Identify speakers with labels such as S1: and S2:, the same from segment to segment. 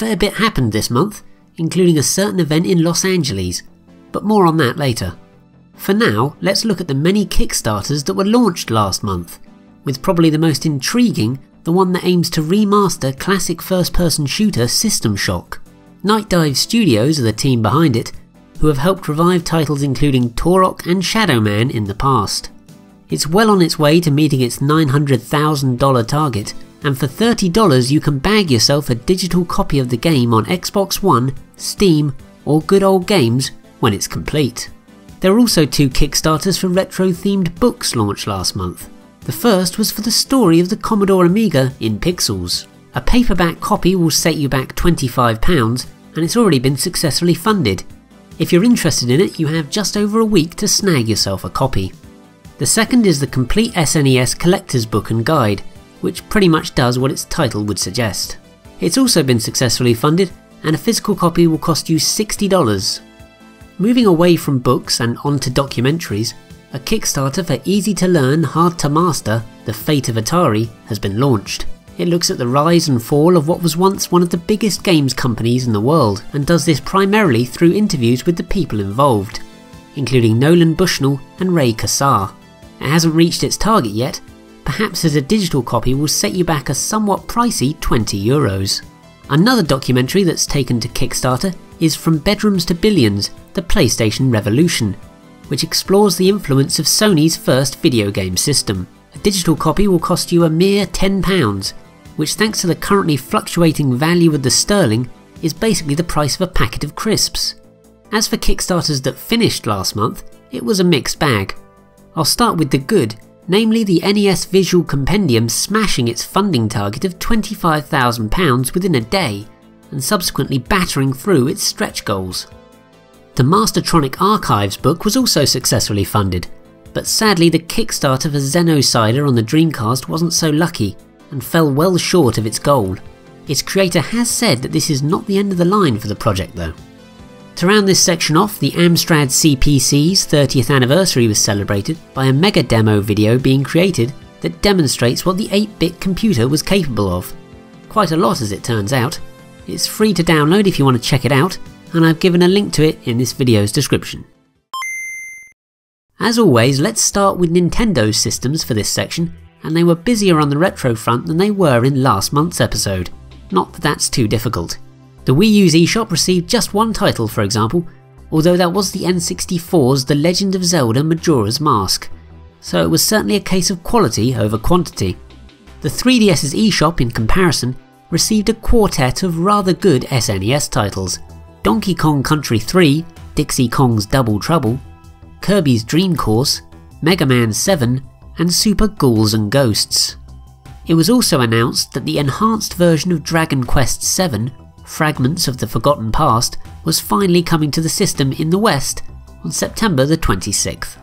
S1: fair bit happened this month, including a certain event in Los Angeles, but more on that later. For now, let's look at the many Kickstarters that were launched last month, with probably the most intriguing the one that aims to remaster classic first-person shooter System Shock. Night Dive Studios are the team behind it, who have helped revive titles including Turok and Shadow Man in the past. It's well on its way to meeting its $900,000 target, and for $30 you can bag yourself a digital copy of the game on Xbox One, Steam, or Good Old Games when it's complete. There were also 2 Kickstarters for retro-themed books launched last month. The first was for the story of the Commodore Amiga in pixels. A paperback copy will set you back £25, and it's already been successfully funded. If you're interested in it, you have just over a week to snag yourself a copy. The second is the complete SNES collector's book and guide, which pretty much does what its title would suggest. It's also been successfully funded, and a physical copy will cost you $60. Moving away from books and onto documentaries, a Kickstarter for easy-to-learn, hard-to-master The Fate of Atari has been launched. It looks at the rise and fall of what was once one of the biggest games companies in the world, and does this primarily through interviews with the people involved, including Nolan Bushnell and Ray Kassar. It hasn't reached its target yet. Perhaps as a digital copy will set you back a somewhat pricey €20. Another documentary that's taken to Kickstarter is From Bedrooms to Billions, The PlayStation Revolution, which explores the influence of Sony's first video game system. A digital copy will cost you a mere £10, which thanks to the currently fluctuating value of the sterling is basically the price of a packet of crisps. As for Kickstarters that finished last month, it was a mixed bag. I'll start with the good, namely the NES Visual Compendium smashing its funding target of £25,000 within a day, and subsequently battering through its stretch goals. The Mastertronic Archives book was also successfully funded, but sadly the Kickstarter for Xenocider on the Dreamcast wasn't so lucky, and fell well short of its goal. Its creator has said that this is not the end of the line for the project though. To round this section off, the Amstrad CPC's 30th anniversary was celebrated by a Megademo video being created that demonstrates what the 8-bit computer was capable of. Quite a lot as it turns out. It's free to download if you want to check it out, and I've given a link to it in this video's description. As always, let's start with Nintendo's systems for this section, and they were busier on the retro front than they were in last month's episode. Not that that's too difficult. The Wii U's eShop received just one title, for example, although that was the N64's The Legend of Zelda Majora's Mask, so it was certainly a case of quality over quantity. The 3DS's eShop, in comparison, received a quartet of rather good SNES titles: Donkey Kong Country 3, Dixie Kong's Double Trouble, Kirby's Dream Course, Mega Man 7, and Super Ghouls and Ghosts. It was also announced that the enhanced version of Dragon Quest VII, Fragments of the Forgotten Past, was finally coming to the system in the West on September the 26th.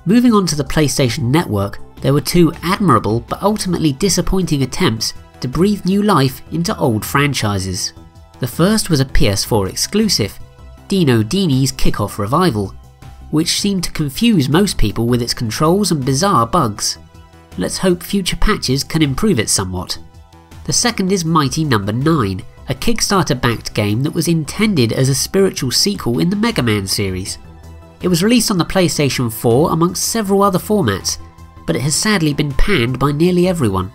S1: Moving on to the PlayStation Network, there were 2 admirable but ultimately disappointing attempts to breathe new life into old franchises. The first was a PS4 exclusive, Dino Dini's Kickoff Revival, which seemed to confuse most people with its controls and bizarre bugs. Let's hope future patches can improve it somewhat. The second is Mighty No. 9, a Kickstarter-backed game that was intended as a spiritual sequel in the Mega Man series. It was released on the PlayStation 4 amongst several other formats, but it has sadly been panned by nearly everyone.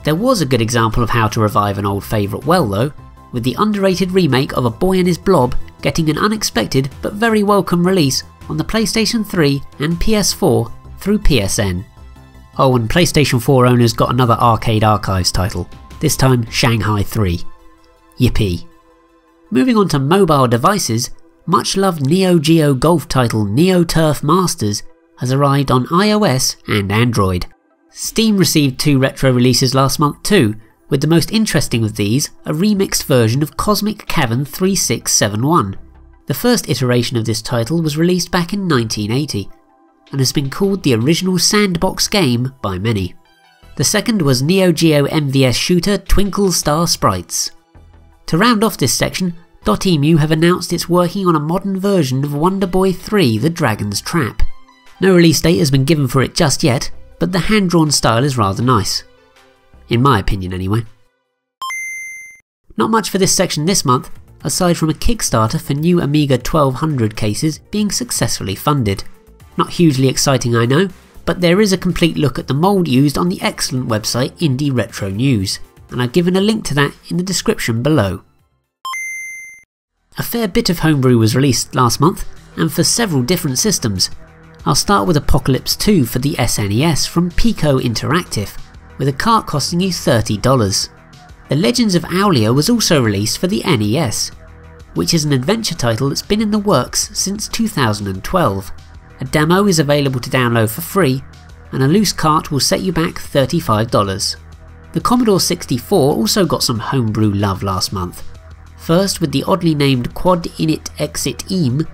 S1: There was a good example of how to revive an old favourite well though, with the underrated remake of A Boy and His Blob getting an unexpected but very welcome release on the PlayStation 3 and PS4 through PSN. Oh, and PlayStation 4 owners got another Arcade Archives title, this time Shanghai 3. Yippee. Moving on to mobile devices, much loved Neo Geo golf title Neo Turf Masters has arrived on iOS and Android. Steam received 2 retro releases last month too, with the most interesting of these a remixed version of Cosmic Cavern 3671. The first iteration of this title was released back in 1980, and has been called the original sandbox game by many. The second was Neo Geo MVS shooter Twinkle Star Sprites. To round off this section, Dotemu have announced it's working on a modern version of Wonder Boy 3 The Dragon's Trap. No release date has been given for it just yet, but the hand-drawn style is rather nice. In my opinion anyway. Not much for this section this month, aside from a Kickstarter for new Amiga 1200 cases being successfully funded. Not hugely exciting, I know, but there is a complete look at the mould used on the excellent website Indie Retro News, and I've given a link to that in the description below. A fair bit of Homebrew was released last month, and for several different systems. I'll start with Apocalypse 2 for the SNES from Pico Interactive, with a cart costing you $30. The Legends of Aulia was also released for the NES, which is an adventure title that's been in the works since 2012. A demo is available to download for free, and a loose cart will set you back $35. The Commodore 64 also got some Homebrew love last month. First with the oddly named Quad Init Exit EAM,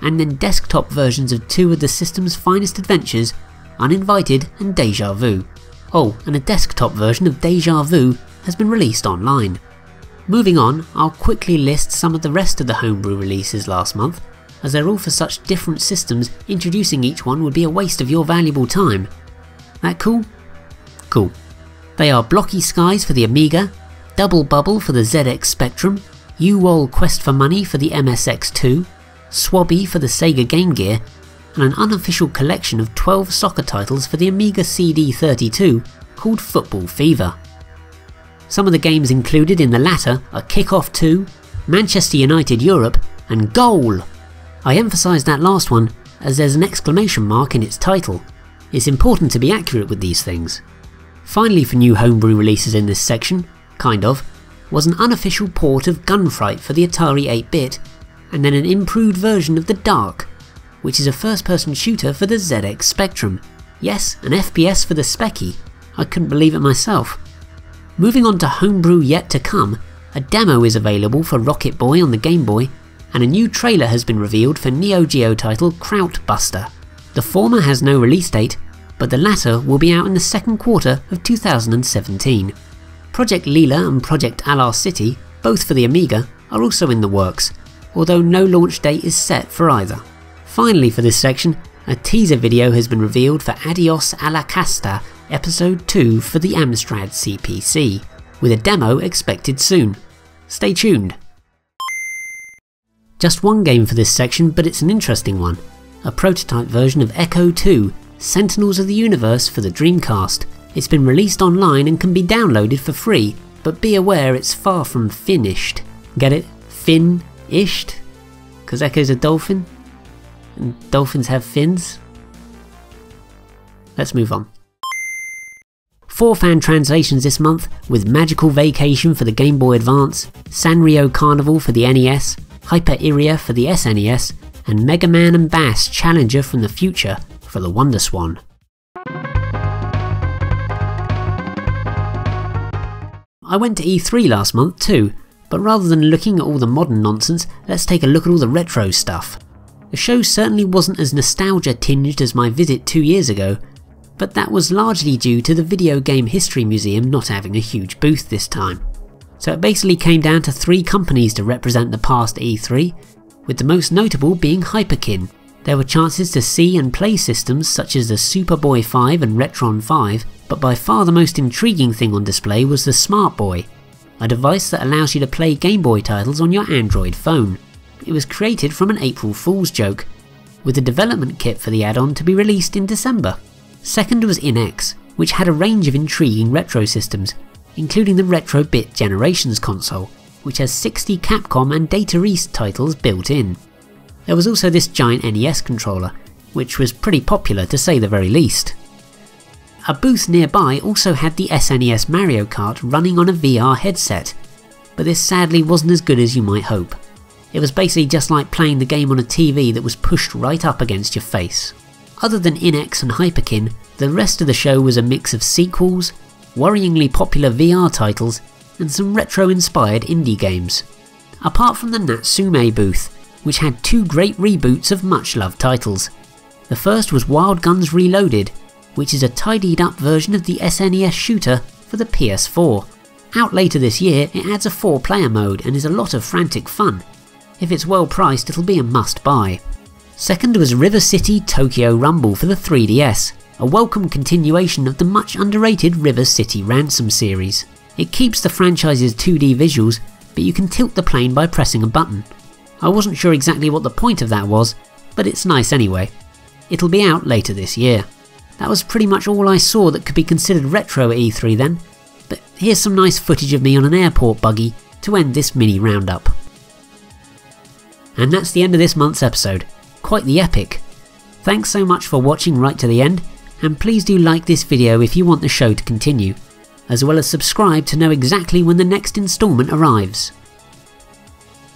S1: and then desktop versions of two of the system's finest adventures, Uninvited and Deja Vu. Oh, and a desktop version of Deja Vu has been released online. Moving on, I'll quickly list some of the rest of the Homebrew releases last month, as they're all for such different systems, introducing each one would be a waste of your valuable time. That cool? Cool. They are Blocky Skies for the Amiga, Double Bubble for the ZX Spectrum, U-Wol Quest for Money for the MSX2, Swabby for the Sega Game Gear, and an unofficial collection of 12 soccer titles for the Amiga CD32 called Football Fever. Some of the games included in the latter are Kick-Off 2, Manchester United Europe, and Goal! I emphasise that last one as there's an exclamation mark in its title. It's important to be accurate with these things. Finally, for new Homebrew releases in this section, was an unofficial port of Gunfight for the Atari 8-bit, and then an improved version of The Dark, which is a first-person shooter for the ZX Spectrum. Yes, an FPS for the Specky. I couldn't believe it myself. Moving on to Homebrew yet to come, a demo is available for Rocket Boy on the Game Boy, and a new trailer has been revealed for Neo Geo title Kraut Buster. The former has no release date, but the latter will be out in the second quarter of 2017. Project Leela and Project Alar City, both for the Amiga, are also in the works, although no launch date is set for either. Finally for this section, a teaser video has been revealed for Adios a la Casta Episode 2 for the Amstrad CPC, with a demo expected soon. Stay tuned. Just one game for this section, but it's an interesting one. A prototype version of Ecco 2, Sentinels of the Universe for the Dreamcast. It's been released online and can be downloaded for free, but be aware it's far from finished. Get it? Fin-ished? Because Ecco's a dolphin? And dolphins have fins? Let's move on. 4 fan translations this month, with Magical Vacation for the Game Boy Advance, Sanrio Carnival for the NES, Hyper-Iria for the SNES, and Mega Man & Bass Challenger from the Future for the Wonder Swan. I went to E3 last month too, but rather than looking at all the modern nonsense, let's take a look at all the retro stuff. The show certainly wasn't as nostalgia tinged as my visit 2 years ago, but that was largely due to the Video Game History Museum not having a huge booth this time. So it basically came down to 3 companies to represent the past E3, with the most notable being Hyperkin. There were chances to see and play systems such as the Superboy 5 and Retron 5, but by far the most intriguing thing on display was the Smart Boy, a device that allows you to play Game Boy titles on your Android phone. It was created from an April Fool's joke, with a development kit for the add-on to be released in December. Second was InX, which had a range of intriguing retro systems, including the Retro Bit Generations console, which has 60 Capcom and Data East titles built in. There was also this giant NES controller, which was pretty popular to say the very least. A booth nearby also had the SNES Mario Kart running on a VR headset, but this sadly wasn't as good as you might hope. It was basically just like playing the game on a TV that was pushed right up against your face. Other than InX and Hyperkin, the rest of the show was a mix of sequels, worryingly popular VR titles, and some retro-inspired indie games. Apart from the Natsume booth, which had 2 great reboots of much-loved titles. The first was Wild Guns Reloaded, which is a tidied up version of the SNES shooter for the PS4. Out later this year, it adds a 4-player mode and is a lot of frantic fun. If it's well priced, it'll be a must-buy. Second was River City Tokyo Rumble for the 3DS, a welcome continuation of the much underrated River City Ransom series. It keeps the franchise's 2D visuals, but you can tilt the plane by pressing a button. I wasn't sure exactly what the point of that was, but it's nice anyway. It'll be out later this year. That was pretty much all I saw that could be considered retro at E3 then, but here's some nice footage of me on an airport buggy to end this mini roundup. And that's the end of this month's episode. Quite the epic. Thanks so much for watching right to the end, and please do like this video if you want the show to continue, as well as subscribe to know exactly when the next instalment arrives.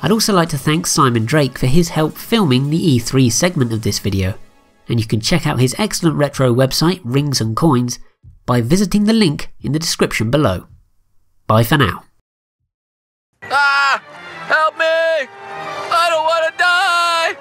S1: I'd also like to thank Simon Drake for his help filming the E3 segment of this video, and you can check out his excellent retro website Rings and Coins by visiting the link in the description below. Bye for now.
S2: Help me! I don't want to die!